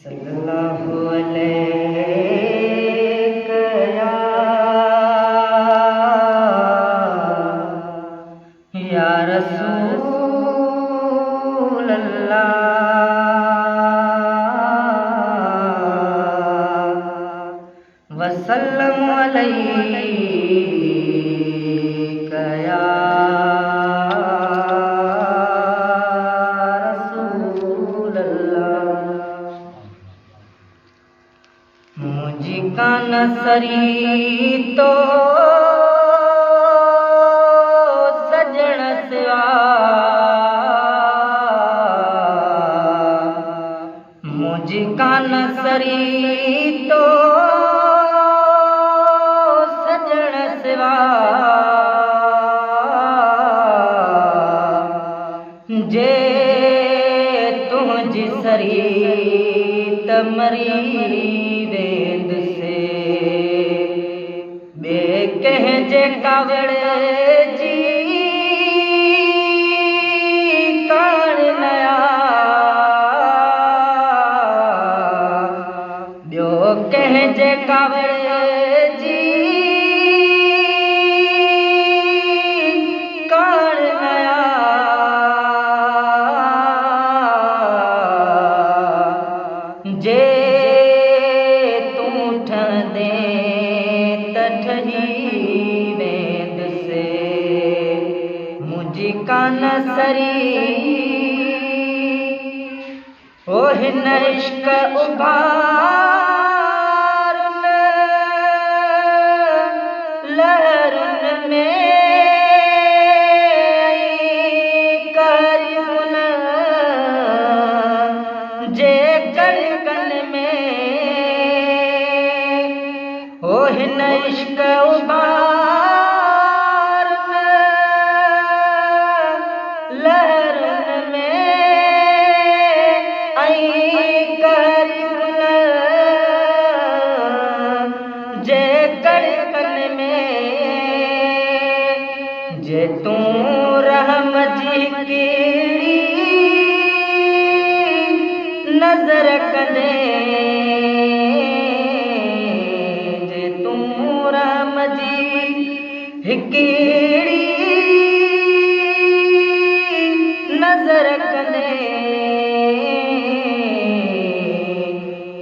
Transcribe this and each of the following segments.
सल्लल्लाहु अलैहि या रसूल अल्लाह वसल्लम अलैका या रसूल अल्लाह। मुझका नसरी तो सजण सिवा, मुझका नसरी तो सजण सिवा, जे तुझी सरी तमरी वेंद से बे कहजे कावड़ जी कान नया, ब्यो कहजे कावड़ जी कान नया, जे तू ठंदे तठनी वेंद से मुझका नसरी। ओ हिन इश्क उभारन लहरुन में करियुन, जे कड़कन में ओ हिन इश्क उभारन लहरुन में करियुन, जे कड़कन में जे तू रहम जी कीड़ी नजर कदे, जे तू रहम जी हिकिड़ी नजर कदे,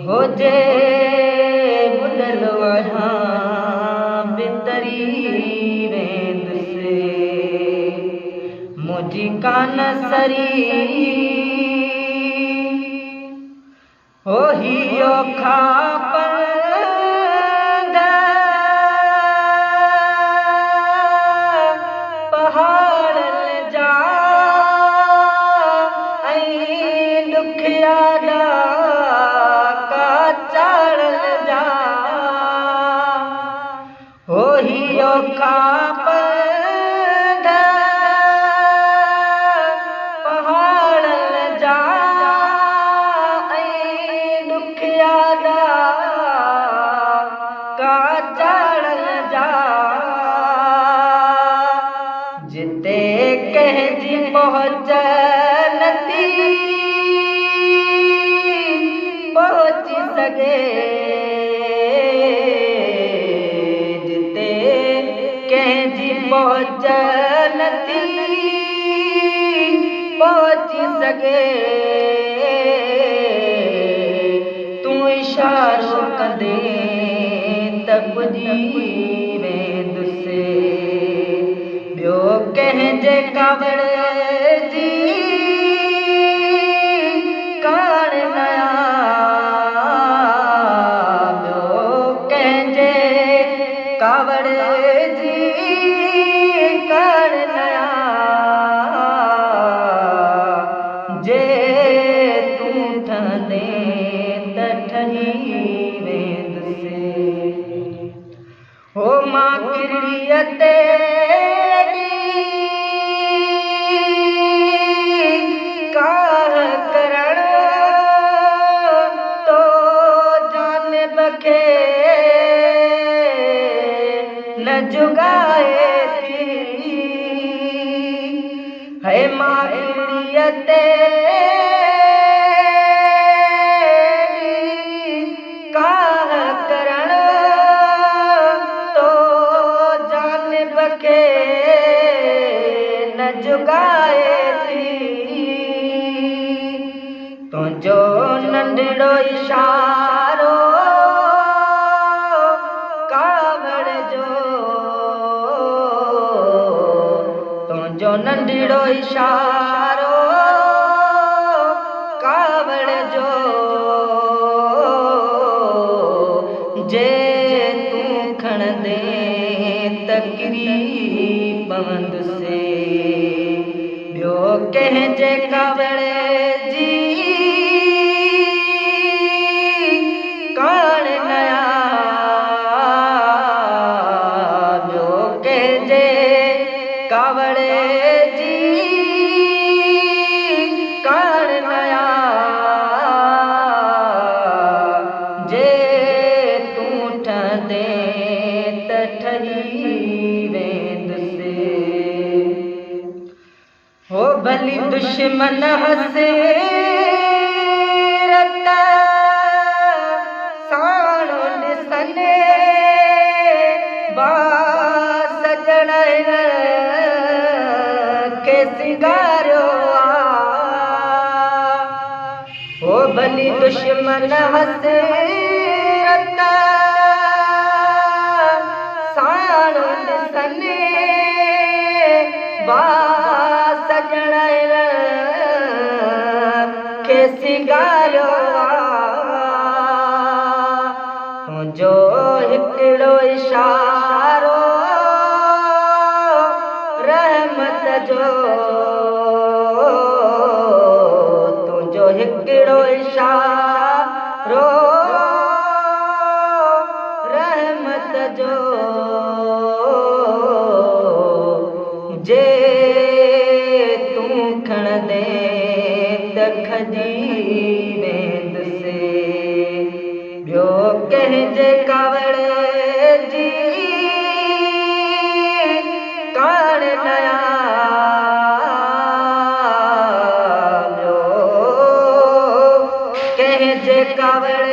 हो जे बुदल वहाँ बितरी वेंद से मुझका नसरी। हो हियो खापंद पहाड़ जा दुखिया का चढ़ जा, हो हियो खापंद पहाड़ जा दुखिया का चढ़ जा, जिते कहजी पहुँच नती पहुँची सके, जिते कहजी पहुँच नती पहुँची सके, तू इशारो कदे तब जी वेंद से ब्यो कहजे कावड़ जी कान नया, ब्यो कहजे कावड़ जी कान नया, जे तू ठंदे तठनी वेंद से हो मां किरियते काह करण तो जान बखे न जुगाए थी, है मां किरियते नंढड़ो इशारो कावड़ जो तुंहिंजो नंढड़ो इशारो कावड़ जो जे तूं खण दे तकरी पवंदुसि ॿियो कंहिंजे कावड़ जी कान नया ॿियो कंहिंजे कावड़ जी कान नया जे तूं ठहंदे त ठही वेंदुसि हो भली दुश्मन हसे रत साणो ॾिसने बा सजण के सिंगारियो हो भली दुश्मन हसे रत साणो ॾिसने बा सजण के सिंगारियो तुंहिंजो हिकिड़ो इशारो रहमत जो तुंहिंजो हिकिड़ो इशारो रहमत जो जे तूं खण दे त खजी वेंदुसि ॿियो कंहिंजे कावड़ जी कान नया ॿियो कंहिंजे कावड़